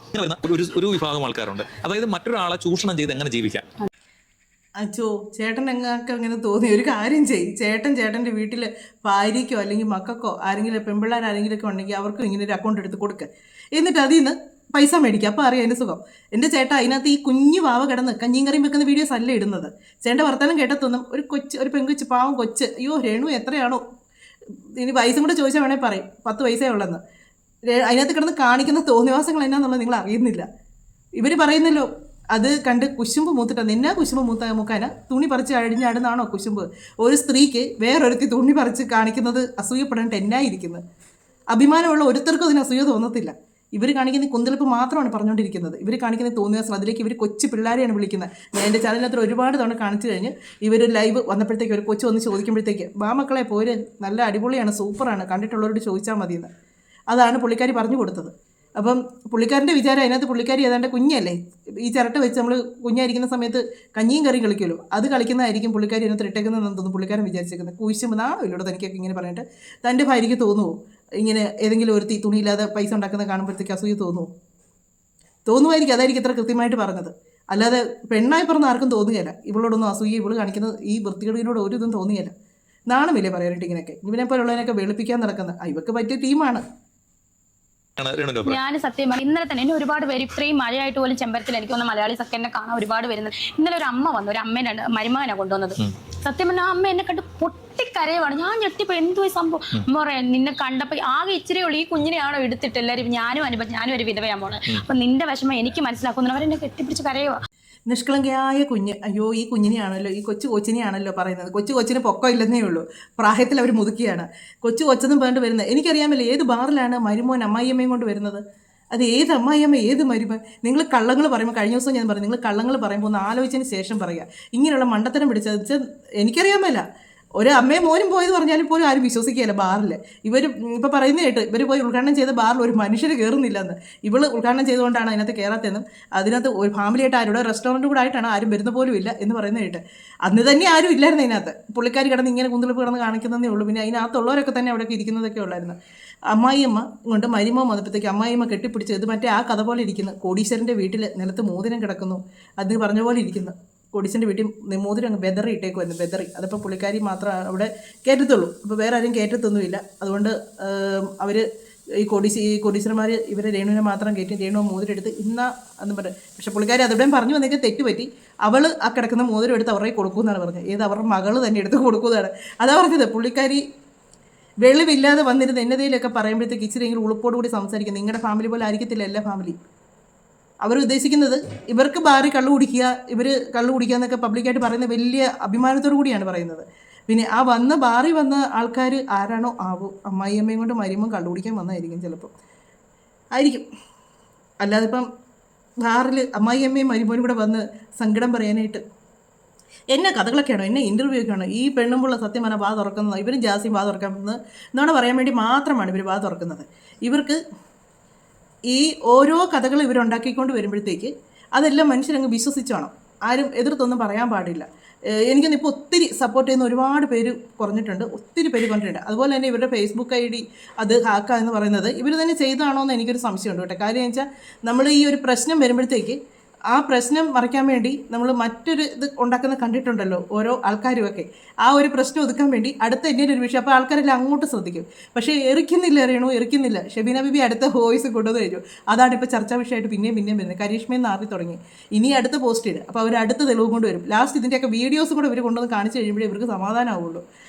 ഒരു വിഭാഗം ആൾക്കാരുണ്ട്. അതായത് മറ്റൊരാളെ ചൂഷണം ചെയ്ത് എങ്ങനെ ജീവിക്കാം. അച്ചോ, ചേട്ടൻ എങ്ങാക്കെ അങ്ങനെ തോന്നി ഒരു കാര്യം ചെയ്യും. ചേട്ടൻ്റെ വീട്ടിൽ ഭാര്യയ്ക്കോ അല്ലെങ്കിൽ മക്കൾക്കോ ആരെങ്കിലും പെൺപിള്ളേർ ആരെങ്കിലുമൊക്കെ ഉണ്ടെങ്കിൽ അവർക്കും ഇങ്ങനെ ഒരു അക്കൗണ്ട് എടുത്ത് കൊടുക്കുക, എന്നിട്ട് അതിൽ നിന്ന് പൈസ മേടിക്കുക. അപ്പോൾ അറിയാം എൻ്റെ സുഖം. എൻ്റെ ചേട്ടാ അതിനകത്ത് ഈ കുഞ്ഞു വാവ കിടന്ന് കഞ്ഞിയും കറിയും വെക്കുന്ന വീഡിയോസ് അല്ല ഇടുന്നത്. ചേട്ടൻ്റെ വർത്തമാനം കേട്ടത്തൊന്നും ഒരു പെൺകൊച്ച്, പാവം കൊച്ച്, അയ്യോ രേണു എത്രയാണോ, ഇനി പൈസ കൂടെ ചോദിച്ചാൽ വേണേൽ പറയും 10 പൈസയേ ഉള്ളെന്ന്. അതിനകത്ത് കിടന്ന് കാണിക്കുന്ന തോന്നിവാസങ്ങൾ എന്നാന്നുള്ളത് നിങ്ങൾ അറിയുന്നില്ല. ഇവർ പറയുന്നല്ലോ അത് കണ്ട് കുശുമ്പ് മൂത്തിട്ട് നിന്നെ കുശുമ്പ് മൂക്കാന തുണി പറിച്ച് അഴിഞ്ഞാടുന്നാണോ കുശുമ്പ്? ഒരു സ്ത്രീക്ക് വേറൊരുത്തി തുണി പറിച്ച് കാണിക്കുന്നത് അസൂയപ്പെടേണ്ട എന്നായിരിക്കുന്നത്? അഭിമാനമുള്ള ഒരുത്തർക്കും അതിന് അസൂയ തോന്നത്തില്ല. ഇവർ കാണിക്കുന്ന കുന്തളിപ്പ് മാത്രമാണ് പറഞ്ഞുകൊണ്ടിരിക്കുന്നത്. ഇവർ കാണിക്കുന്ന തോന്നിയ അതിലേക്ക് ഇവർ കൊച്ചു പിള്ളേരെയാണ് വിളിക്കുന്നത്. ഞാൻ എൻ്റെ ചാനലിനകത്ത് ഒരുപാട് തവണ കാണിച്ചു കഴിഞ്ഞ് ഇവർ ലൈവ് വന്നപ്പോഴത്തേക്ക് ഒരു കൊച്ചു വന്ന് ചോദിക്കുമ്പോഴത്തേക്ക് മക്കളെ പോര് നല്ല അടിപൊളിയാണ്, സൂപ്പറാണ്, കണ്ടിട്ടുള്ളവരോട് ചോദിച്ചാൽ മതിയെന്ന്. അതാണ് പുള്ളിക്കാരി പറഞ്ഞു കൊടുത്തത്. അപ്പം പുള്ളിക്കാരൻ്റെ വിചാരം അതിനകത്ത് പുള്ളിക്കാരി ഏതാണ്ട് കുഞ്ഞല്ലേ, ഈ ചിരട്ട വെച്ച് നമ്മൾ കുഞ്ഞായിരിക്കുന്ന സമയത്ത് കഞ്ഞിയും കറിയും കളിക്കുമല്ലോ, അത് കളിക്കുന്നതായിരിക്കും പുള്ളിക്കാരി അതിനകത്ത് ഇട്ടേക്കുന്നതെന്ന് തോന്നുന്നു പുള്ളിക്കാരൻ വിചാരിച്ചേക്കുന്നത്. കുഴിച്ചുമ്പോൾ നാളെ തനിക്കൊക്കെ ഇങ്ങനെ പറഞ്ഞിട്ട് തൻ്റെ ഭാര്യയ്ക്ക് തോന്നുമോ ഇങ്ങനെ ഏതെങ്കിലും ഒരു തുണിയില്ലാതെ പൈസ ഉണ്ടാക്കുന്നത് കാണുമ്പോഴത്തേക്ക് അസൂയ തോന്നുമായിരിക്കും. അതായിരിക്കും ഇത്ര കൃത്യമായിട്ട് പറഞ്ഞത്. അല്ലാതെ പെണ്ണായി പറഞ്ഞ ആർക്കും തോന്നുകയില്ല ഇവളോടൊന്നും അസൂയ, ഇവള് കാണിക്കുന്നത് ഈ വൃത്തികേടിനോട് ഒരു ഇതും തോന്നുകയില്ല. നാണമില്ലേ പറയാനായിട്ട് ഇങ്ങനെയൊക്കെ? ഇവനെ പോലുള്ളതിനൊക്കെ വെളുപ്പിക്കാൻ നടക്കുന്നത് ഇവർക്ക് പറ്റിയ ടീമാണ്. ഞാൻ സത്യം പറഞ്ഞു ഇന്നലെ തന്നെ എന്നെ ഒരുപാട് പേര് ഇത്രയും മഴയായിട്ട് പോലും ചെമ്പരത്തിൽ എനിക്ക് തോന്നുന്നു മലയാളി സക്കറിനെ കാണാൻ ഒരുപാട് വരുന്നത്. ഇന്നലെ ഒരു അമ്മ വന്നു, ഒരു അമ്മേനെ മരുമകനെ കൊണ്ടുവന്നത്. സത്യം പറഞ്ഞാൽ ആ അമ്മ എന്നെ കണ്ട് പൊട്ടിക്കരയുവാണ്. ഞാൻ ഞെട്ടിപ്പോ എന്തോ സംഭവം. അമ്മ പറയാം നിന്നെ കണ്ടപ്പോ ആകെ ഇച്ചിരി ഉള്ളൂ, ഈ കുഞ്ഞിനെയാണോ എടുത്തിട്ട് എല്ലാവരും ഞാനും ഒരു വിധവയാൻ പോണത്. അപ്പൊ നിന്റെ വിഷമം എനിക്ക് മനസ്സിലാക്കുന്നു. അവരെന്നെ കെട്ടിപ്പിടിച്ച് കരയുവാ. നിഷ്കളങ്കയായ കുഞ്ഞ്, അയ്യോ ഈ കുഞ്ഞിനെയാണല്ലോ, ഈ കൊച്ചിനെയാണല്ലോ പറയുന്നത്. കൊച്ചിന് പൊക്കം ഇല്ലെന്നേ ഉള്ളൂ, പ്രായത്തിൽ അവർ മുതുക്കിയാണ്. കൊച്ചെന്നും പറഞ്ഞിട്ട് വരുന്നത്. എനിക്കറിയാമല്ലോ ഏത് ബാറിലാണ് മരുമോൻ അമ്മായിയമ്മയും കൊണ്ട് വരുന്നത്. അത് ഏത് അമ്മായിയമ്മ ഏത് മരുമോൻ? നിങ്ങൾ കള്ളങ്ങൾ പറയുമ്പോൾ, കഴിഞ്ഞ ദിവസം ഞാൻ പറഞ്ഞു, നിങ്ങൾ കള്ളങ്ങൾ പറയുമ്പോൾ ഒന്ന് ആലോചിച്ചതിന് ശേഷം പറയുക. ഇങ്ങനെയുള്ള മണ്ടത്തരം പിടിച്ചത് എനിക്കറിയാമല്ല. ഒരു അമ്മയും മോനും പോയത് പറഞ്ഞാലും പോലും ആരും വിശ്വസിക്കുകയല്ല. ബാറിൽ ഇവർ ഇപ്പോൾ പറയുന്ന കേട്ട് ഇവർ പോയി ഉദ്ഘാടനം ചെയ്ത ബാറിൽ ഒരു മനുഷ്യർ കയറുന്നില്ലെന്ന്. ഇവള് ഉദ്ഘാടനം ചെയ്തുകൊണ്ടാണ് അതിനകത്ത് കയറാത്തതെന്നും അതിനകത്ത് ഒരു ഫാമിലിയായിട്ട് ആരുടെ റെസ്റ്റോറൻറ്റ് കൂടെ ആയിട്ടാണ് ആരും വരുന്ന പോലും ഇല്ല എന്ന് പറയുന്ന കേട്ട്. അന്ന് തന്നെ ആരും ഇല്ലായിരുന്നു അതിനകത്ത്. പുള്ളിക്കാരി കിടന്ന് ഇങ്ങനെ കുന്തളിപ്പ് കിടന്ന് കാണിക്കുന്നതേ ഉള്ളൂ. പിന്നെ അതിനകത്തുള്ളവരൊക്കെ തന്നെ അവിടെയൊക്കെ ഇരിക്കുന്നതൊക്കെ ഉള്ളായിരുന്നു. അമ്മായിയമ്മ കൊണ്ട് മരുമോ വന്നപ്പോഴത്തേക്ക് അമ്മായിയമ്മ കെട്ടിപ്പിടിച്ച് ഇത് മറ്റേ ആ കഥ പോലെ ഇരിക്കുന്നു. കോടീശ്വരൻ്റെ വീട്ടിൽ നിലത്ത് മോതിരം കിടക്കുന്നു, അത് പറഞ്ഞ പോലെ ഇരിക്കുന്നു. കോടീശ്വരൻ്റെ വീട്ടിൽ മോതിരം അങ്ങ് ബെദറി ഇട്ടേക്കുമായിരുന്നു, ബെദറി. അതിപ്പോൾ പുള്ളിക്കാരി മാത്രമേ അവിടെ കയറ്റത്തുള്ളൂ, അപ്പോൾ വേറെ ആരും കയറ്റത്തൊന്നുമില്ല. അതുകൊണ്ട് അവർ ഈ കോടീശ്വരന്മാർ ഇവരെ രേണുവിനെ മാത്രം കയറ്റി രേണു മോതിരം എടുത്ത് എന്ന് പറയും. പക്ഷെ പുള്ളിക്കാരി അതെവിടെയും പറഞ്ഞു വന്നേക്ക് തെറ്റുപറ്റി. അവൾ ആ കിടക്കുന്ന മോതിരം എടുത്ത് അവരുടെ കൊടുക്കുമെന്നാണ് പറഞ്ഞത്. ഏത് അവരുടെ മകൾ തന്നെ എടുത്ത് കൊടുക്കുന്നതാണ്. അതാ പറഞ്ഞത്. പുള്ളിക്കാരി വെളിവില്ലാതെ വന്നിരുന്ന എന്നതേലൊക്കെ പറയുമ്പോഴത്തേക്ക് ഇച്ചിരിയെങ്കിലും ഉളുപ്പോടുകൂടി സംസാരിക്കും. നിങ്ങളുടെ ഫാമിലി പോലെ ആയിരിക്കത്തില്ല എല്ലാ ഫാമിലി. അവർ ഉദ്ദേശിക്കുന്നത് ഇവർക്ക് ബാറി കള്ളു കുടിക്കുക, ഇവർ കള്ളു കുടിക്കുക എന്നൊക്കെ പബ്ലിക്കായിട്ട് പറയുന്ന വലിയ അഭിമാനത്തോടു കൂടിയാണ് പറയുന്നത്. പിന്നെ ആ ബാറി വന്ന ആൾക്കാർ ആരാണോ ആവോ, അമ്മായിയമ്മയും കൊണ്ട് മരുമോൻ കള്ളു കുടിക്കാൻ വന്നതായിരിക്കും ചിലപ്പോൾ, ആയിരിക്കും. അല്ലാതെ ഇപ്പം ബാറിൽ അമ്മായിയമ്മയും മരുമോനും കൂടെ വന്ന് സങ്കടം പറയാനായിട്ട് എന്നെ കഥകളൊക്കെയാണോ, എന്നെ ഇൻ്റർവ്യൂ ഒക്കെയാണോ? ഈ പെണ്ണുമ്പുള്ള സത്യം പറഞ്ഞാൽ വാ തുറക്കുന്നത് ഇവരും ജാസിയും വാ തുറക്കുന്നത് എന്നാണ് പറയാൻ വേണ്ടി മാത്രമാണ് ഇവർ വാ തുറക്കുന്നത്. ഇവർക്ക് ഈ ഓരോ കഥകൾ ഇവരുണ്ടാക്കിക്കൊണ്ട് വരുമ്പോഴത്തേക്ക് അതെല്ലാം മനുഷ്യരങ്ങ് വിശ്വസിച്ചോണം. ആരും എതിർത്തൊന്നും പറയാൻ പാടില്ല. എനിക്കൊന്നിപ്പോൾ ഒത്തിരി സപ്പോർട്ട് ചെയ്യുന്ന ഒരുപാട് പേര് കുറഞ്ഞിട്ടുണ്ട്, ഒത്തിരി പേര് കൊണ്ടിട്ടുണ്ട്. അതുപോലെ തന്നെ ഇവരുടെ ഫേസ്ബുക്ക് ID അത് ഹാക്കുക എന്ന് പറയുന്നത് ഇവർ തന്നെ ചെയ്തതാണോ എന്ന് എനിക്കൊരു സംശയമുണ്ട് കേട്ടോ. കാര്യം എന്ന് വെച്ചാൽ നമ്മൾ ഈ ഒരു പ്രശ്നം വരുമ്പോഴത്തേക്ക് ആ പ്രശ്നം മറയ്ക്കാൻ വേണ്ടി നമ്മൾ മറ്റൊരു ഇത് ഉണ്ടാക്കുന്ന കണ്ടിട്ടുണ്ടല്ലോ ഓരോ ആൾക്കാരുമൊക്കെ. ആ ഒരു പ്രശ്നം ഒതുക്കാൻ വേണ്ടി അടുത്ത എന്തെങ്കിലും ഒരു വിഷയം അപ്പോൾ ആൾക്കാരെല്ലാം അങ്ങോട്ട് ശ്രദ്ധിക്കും. പക്ഷേ എറിക്കുന്നില്ല. ഷെബീന ബിബി അടുത്ത വോയിസ് കൊണ്ടുവന്ന് കഴിഞ്ഞു. അതാണ് ഇപ്പോൾ ചർച്ചാ വിഷയമായിട്ട് പിന്നെയും വരുന്നത്. കരീഷ്മയെന്ന് ആറി തുടങ്ങി. ഇനി അടുത്ത പോസ്റ്റ് ഇടും, അപ്പോൾ അവർ അടുത്ത തെളിവ് കൊണ്ട് വരും. ലാസ്റ്റ് ഇതിൻ്റെയൊക്കെ വീഡിയോസ് കൂടെ ഇവർ കൊണ്ടുവന്ന് കാണിച്ചു കഴിയുമ്പോഴേ ഇവർക്ക് സമാധാനമാവുള്ളൂ.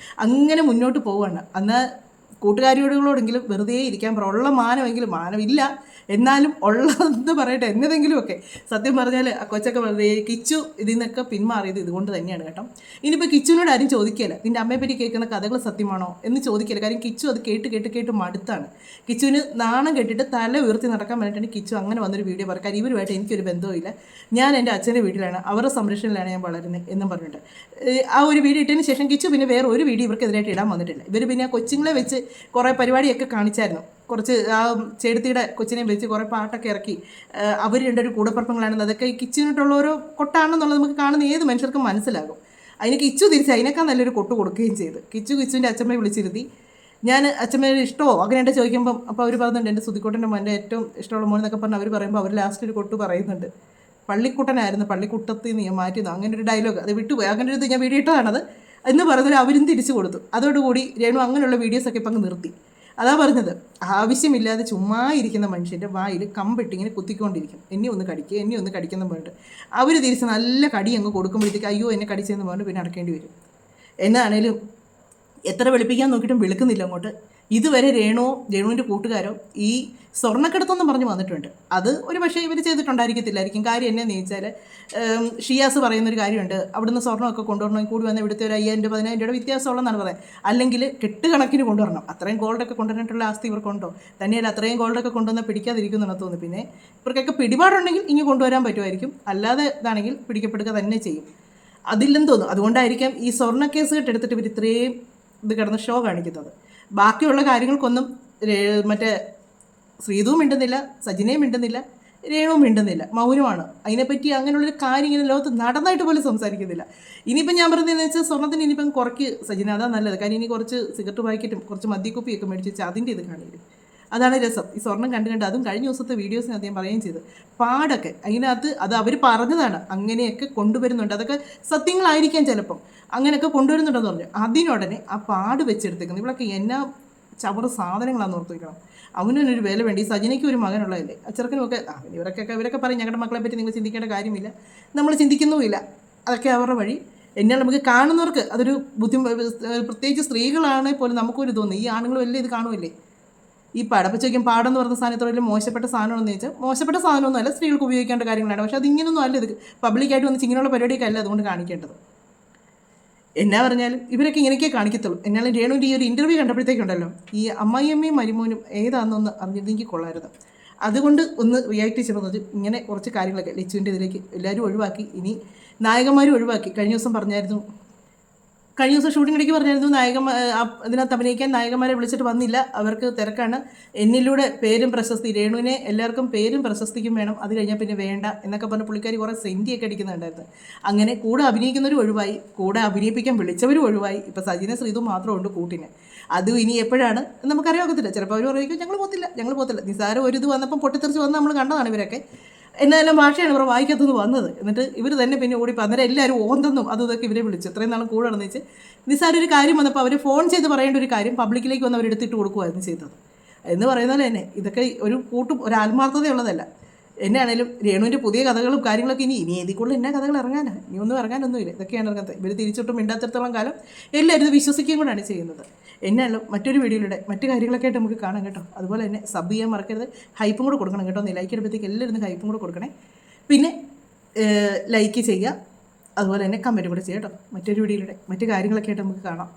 അങ്ങനെ മുന്നോട്ട് പോവുകയാണ്. അന്ന് കൂട്ടുകാരിയോടുകളോടെങ്കിലും വെറുതെ ഇരിക്കാൻ പറ. ഉള്ള മാനമെങ്കിലും, മാനമില്ല എന്നാലും ഉള്ളതെന്ന് പറയട്ടെ എന്നതെങ്കിലുമൊക്കെ. സത്യം പറഞ്ഞാൽ ആ കൊച്ചൊക്കെ വെറുതെ കിച്ചു ഇതിൽ നിന്നൊക്കെ പിന്മാറിയത് ഇതുകൊണ്ട് തന്നെയാണ് കേട്ടോ. ഇനിയിപ്പോൾ കിച്ചുവിനോട് ആരും ചോദിക്കില്ല നിൻ്റെ അമ്മയെപ്പറ്റി കേൾക്കുന്ന കഥകൾ സത്യമാണോ എന്ന് ചോദിക്കില്ല. കാര്യം കിച്ചു അത് കേട്ട് മടുത്താണ്. കിച്ചുവിന് നാണം കെട്ടിട്ട് തല ഉയർത്തി നടക്കാൻ വേണ്ടിയിട്ടാണ് കിച്ചു അങ്ങനെ വന്നൊരു വീഡിയോ പറയാം. കാര്യം ഇവരുമായിട്ട് എനിക്കൊരു ബന്ധവുമില്ല, ഞാൻ എൻ്റെ അച്ഛൻ്റെ വീട്ടിലാണ്, അവരുടെ സംരക്ഷണയിലാണ് ഞാൻ വളരുന്നത് എന്നും പറഞ്ഞിട്ട് ആ ഒരു വീഡിയോ ഇട്ടതിന് ശേഷം കിച്ചു പിന്നെ വേറെ ഒരു വീഡിയോ ഇവർക്കെതിരായിട്ട് ഇടാൻ വന്നിട്ടില്ല. ഇവർ പിന്നെ കൊച്ചുങ്ങളെ വെച്ച് കുറേ പരിപാടിയൊക്കെ കാണിച്ചായിരുന്നു. കുറച്ച് ആ ചേടത്തിയുടെ കൊച്ചിനെ വെച്ച് കുറേ പാട്ടൊക്കെ ഇറക്കി അവർ രണ്ടൊരു കൂടപ്പുറപ്പങ്ങളാണെന്ന്. അതൊക്കെ ഈ കിച്ചുവിനായിട്ടുള്ള ഓരോ കൊട്ടാണെന്നുള്ളത് നമുക്ക് കാണുന്ന ഏത് മനുഷ്യർക്കും മനസ്സിലാകും. അതിന് കിച്ചു തിരിച്ച് അതിനേക്കാൾ നല്ലൊരു കൊട്ട് കൊടുക്കുകയും ചെയ്തു. കിച്ചുവിൻ്റെ അച്ഛമ്മയെ വിളിച്ചിരുത്തി ഞാൻ അച്ഛമ്മേനെ ഇഷ്ടമോ അങ്ങനെയായിട്ട് ചോദിക്കുമ്പം അപ്പോൾ അവർ പറയുന്നുണ്ട് എൻ്റെ സുധിക്കോട്ടൻ്റെ മോൻ്റെ ഏറ്റവും ഇഷ്ടമുള്ള മോൻ എന്നൊക്കെ പറഞ്ഞ് അവർ പറയുമ്പോൾ അവർ ലാസ്റ്റ് ഒരു കൊട്ട് പറയുന്നുണ്ട്. പള്ളിക്കുട്ടനായിരുന്നു, പള്ളിക്കുട്ടത്തിൽ നിന്ന് ഞാൻ മാറ്റിയതാണ്, അങ്ങനെ ഒരു ഡയലോഗ് അത് വിട്ടുപോയി. അങ്ങനെ ഒരു ഇത് ഞാൻ വീഡിയോ ഇട്ടതാണത് എന്ന് പറഞ്ഞാൽ അവരും തിരിച്ചു കൊടുത്തു. അതോടുകൂടി രേണു അങ്ങനെയുള്ള വീഡിയോസൊക്കെ ഇപ്പം അങ്ങ് നിർത്തി. അതാ പറഞ്ഞത്, ആവശ്യമില്ലാതെ ചുമ്മാ ഇരിക്കുന്ന മനുഷ്യൻ്റെ വായിൽ കമ്പിട്ടിങ്ങനെ കുത്തിക്കൊണ്ടിരിക്കും. എന്നെ ഒന്ന് കടിക്കുന്ന പറഞ്ഞിട്ട് അവർ തിരിച്ച് നല്ല കടി അങ്ങ് കൊടുക്കുമ്പോഴത്തേക്ക് അയ്യോ എന്നെ കടിച്ചെന്ന് പറഞ്ഞിട്ട് പിന്നെ അടക്കേണ്ടി വരും. എന്നാണേലും എത്ര വെളുപ്പിക്കാൻ നോക്കിയിട്ടും വെളുക്കുന്നില്ല അങ്ങോട്ട്. ഇതുവരെ രേണുവിൻ്റെ കൂട്ടുകാരോ ഈ സ്വർണ്ണക്കടത്തെന്ന് പറഞ്ഞ് വന്നിട്ടുണ്ട്. അത് ഒരു പക്ഷേ ഇവർ ചെയ്തിട്ടുണ്ടായിരിക്കത്തില്ലായിരിക്കും. കാര്യം എന്നാന്ന് ചോദിച്ചാൽ ഷിയാസ് പറയുന്നൊരു കാര്യമുണ്ട്, അവിടുന്ന് സ്വർണ്ണമൊക്കെ കൊണ്ടുവരണമെങ്കിൽ കൂടി വന്ന് ഇവിടുത്തെ ഒരു 5,000 10,000 രൂപയുടെ വ്യത്യാസമുള്ളതെന്നാണ് പറയുന്നത്. അല്ലെങ്കിൽ കെട്ടുകണക്കിന് കൊണ്ടുവരണം. അത്രയും ഗോൾഡൊക്കെ കൊണ്ടുവന്നിട്ടുള്ള ആസ്തി ഇവർക്കുണ്ടോ? തന്നെയല്ല അത്രയും ഗോൾഡൊക്കെ കൊണ്ടുവന്നാൽ പിടിക്കാതിരിക്കുമെന്നാണ് തോന്നുന്നു. പിന്നെ ഇവർക്കൊക്കെ പിടിപാടുണ്ടെങ്കിൽ ഇനി കൊണ്ടുവരാൻ പറ്റുമായിരിക്കും, അല്ലാതെ ഇതാണെങ്കിൽ പിടിക്കപ്പെടുക തന്നെ ചെയ്യും. അതില്ലെന്ന് തോന്നുന്നു. അതുകൊണ്ടായിരിക്കാം ഈ സ്വർണ്ണ കേസ് കെട്ടെടുത്തിട്ട് ഇവർ ഇത്രയും ഇത് കിടന്ന് ഷോ കാണിക്കുന്നത്. ബാക്കിയുള്ള കാര്യങ്ങൾക്കൊന്നും മറ്റേ ശ്രീതുവും മിണ്ടുന്നില്ല, സജിനയും മിണ്ടുന്നില്ല, രേണുവും മിണ്ടുന്നില്ല, മൗനമാണ്. അതിനെപ്പറ്റി അങ്ങനെയുള്ളൊരു കാര്യം ഇങ്ങനെ ലോകത്ത് നടന്നായിട്ട് പോലും സംസാരിക്കുന്നില്ല. ഇനിയിപ്പം ഞാൻ പറഞ്ഞതെന്ന് വെച്ചാൽ സ്വർണ്ണത്തിന് ഇനിയിപ്പം കുറയ്ക്ക് സജിന, അതാണ് നല്ലത്. കാര്യം ഇനി കുറച്ച് സിഗരറ്റ് പാക്കറ്റും കുറച്ച് മദ്യക്കുപ്പിയൊക്കെ മേടിച്ച് വെച്ചാൽ അതിൻ്റെ ഇത് കാണിക്കും. അതാണ് രസം. ഈ സ്വർണ്ണം കണ്ട് അതും കഴിഞ്ഞ ദിവസത്തെ വീഡിയോസിനകത്ത് ഞാൻ പറയുകയും ചെയ്തു, പാടൊക്കെ അതിനകത്ത് അത് അവർ പറഞ്ഞതാണ്, അങ്ങനെയൊക്കെ കൊണ്ടുവരുന്നുണ്ട്. അതൊക്കെ സത്യങ്ങളായിരിക്കാം ചിലപ്പം, അങ്ങനെയൊക്കെ കൊണ്ടുവരുന്നുണ്ടെന്ന് പറഞ്ഞു. അതിനുടനെ ആ പാട് വെച്ചെടുത്തേക്കുന്നത് ഇവളൊക്കെ എന്നാ ചവറ് സാധനങ്ങളാണെന്ന് ഓർത്ത് വയ്ക്കണം. അവനൊരു വില വേണ്ടി. സജിനയ്ക്ക് ഒരു മകനുള്ളതല്ലേ, അച്ചർക്കനുമൊക്കെ ഇവരൊക്കെ പറയും ഞങ്ങളുടെ മക്കളെ പറ്റി നിങ്ങൾ ചിന്തിക്കേണ്ട കാര്യമില്ല, നമ്മൾ ചിന്തിക്കുന്നുമില്ല, അതൊക്കെ അവരുടെ വഴി. എന്നാൽ നമുക്ക് കാണുന്നവർക്ക് അതൊരു പ്രത്യേകിച്ച് സ്ത്രീകളാണെങ്കിൽ പോലും നമുക്കൊരു തോന്നുന്നു, ഈ ആണുങ്ങൾ വലിയ ഇത് കാണുമല്ലേ. ഈ പടപ്പച്ചയ്ക്കും പാടെന്ന് പറഞ്ഞ സാധനത്തോടെ മോശപ്പെട്ട സാധനമെന്ന് വെച്ചാൽ മോശപ്പെട്ട സാധനമൊന്നും അല്ല, സ്ത്രീകൾക്ക് ഉപയോഗിക്കേണ്ട കാര്യങ്ങളാണ്. പക്ഷെ അതിങ്ങനൊന്നും അല്ല, ഇത് പബ്ലിക്കായിട്ട് വന്ന് ഇങ്ങനെയുള്ള പരിപാടിയൊക്കെ അല്ല അതുകൊണ്ട് കാണിക്കേണ്ടത്. എന്നാ പറഞ്ഞാലും ഇവരൊക്കെ ഇങ്ങനെയൊക്കെ കാണിക്കത്തുള്ളൂ. എന്നാലും രേണുവിൻ്റെ ഈ ഒരു ഇൻ്റർവ്യൂ കണ്ടപ്പോഴത്തേക്കുണ്ടല്ലോ, ഈ അമ്മായിയമ്മയും മരുമോനും ഏതാണെന്നൊന്ന് അറിഞ്ഞിരുന്നെങ്കിൽ കൊള്ളായിരുന്നു. അതുകൊണ്ട് ഒന്ന് റിയാക്ട് ചെയ്യുന്നത് ഇങ്ങനെ കുറച്ച് കാര്യങ്ങളൊക്കെ ലച്ചുവിൻ്റെ ഇതിലേക്ക് എല്ലാവരും ഒഴിവാക്കി, ഇനി നായകന്മാരും ഒഴിവാക്കി. കഴിഞ്ഞ ദിവസം ഷൂട്ടിംഗ് ഇടയ്ക്ക് പറഞ്ഞായിരുന്നു ഇതിനകത്ത് അഭിനയിക്കാൻ നായകന്മാരെ വിളിച്ചിട്ട് വന്നില്ല, അവർക്ക് തിരക്കാണ്. എന്നിലൂടെ പേരും പ്രശസ്തി, രേണുവിനെ എല്ലാവർക്കും പേരും പ്രശസ്തിക്കും വേണം, അത് കഴിഞ്ഞാൽ പിന്നെ വേണ്ട എന്നൊക്കെ പറഞ്ഞ് പുള്ളിക്കാരി കുറേ സെൻറ്റിയൊക്കെ അടിക്കുന്നുണ്ടായിരുന്നു. അങ്ങനെ കൂടെ അഭിനയിക്കുന്നവരും ഒഴിവായി, കൂടെ അഭിനയിപ്പിക്കാൻ വിളിച്ചവരും ഒഴിവായി. ഇപ്പോൾ സജിന ശ്രീതു മാത്രമുണ്ട് കൂട്ടിന്. അതും ഇനി എപ്പോഴാണ് നമുക്കറിയാകത്തില്ല. ചിലപ്പോൾ അവർ പറയും ഞങ്ങൾ പോകത്തില്ല. നിസാരം ഒരു ഇത് വന്നപ്പം പൊട്ടിത്തെറിച്ച് വന്ന് നമ്മൾ കണ്ടതാണ് ഇവരൊക്കെ. എന്നാലും ഭാഷയാണ് ഇവർ വായിക്കത്തുനിന്ന് വന്നത്. എന്നിട്ട് ഇവർ തന്നെ പിന്നെ ഓടി അന്നേരം എല്ലാവരും ഓന്തെന്നും അതും ഇതൊക്കെ ഇവരെ വിളിച്ചു. ഇത്രയും നാളും കൂടെ നടന്നു വെച്ച് നിസാരം ഒരു കാര്യം വന്നപ്പോൾ അവർ ഫോൺ ചെയ്ത് പറയേണ്ട ഒരു കാര്യം പബ്ലിക്കിലേക്ക് വന്ന് അവരെടുത്തിട്ട് കൊടുക്കുമായിരുന്നു ചെയ്തത്. എന്ന് പറയുന്നത് തന്നെ ഇതൊക്കെ ഒരു ആത്മാർത്ഥതയുള്ളതല്ല. എന്നാണേലും രേണുവിൻ്റെ പുതിയ കഥകളും കാര്യങ്ങളൊക്കെ ഇനി ഏതിക്കുള്ള എന്നാ കഥകൾ ഇറങ്ങാനാണ്, ഇനി ഒന്നും ഇറങ്ങാനൊന്നുമില്ല. ഇതൊക്കെയാണ് ഇറങ്ങുന്നത്. ഇവർ തിരിച്ചിട്ടും മിണ്ടാത്തിടത്തോളം കാലം എല്ലാവരും ഇത് വിശ്വസിക്കുകയും കൂടെയാണ് ചെയ്യുന്നത്. എന്നാലും മറ്റൊരു വീഡിയോയിലൂടെ മറ്റു കാര്യങ്ങളൊക്കെ ആയിട്ട് നമുക്ക് കാണാം കേട്ടോ. അതുപോലെ തന്നെ സബ് ചെയ്യാൻ മറക്കരുത്, ഹൈപ്പും കൂടെ കൊടുക്കണം കേട്ടോ. ലൈക്ക് ഇടുമ്പോഴത്തേക്ക് എല്ലാവരും ഹൈപ്പും കൂടെ കൊടുക്കണേ. പിന്നെ ലൈക്ക് ചെയ്യുക, അതുപോലെ തന്നെ കമൻറ്റ് കൂടെ ചെയ്യാം കേട്ടോ. മറ്റൊരു വീഡിയോയിലൂടെ മറ്റു കാര്യങ്ങളൊക്കെ ആയിട്ട് നമുക്ക് കാണാം.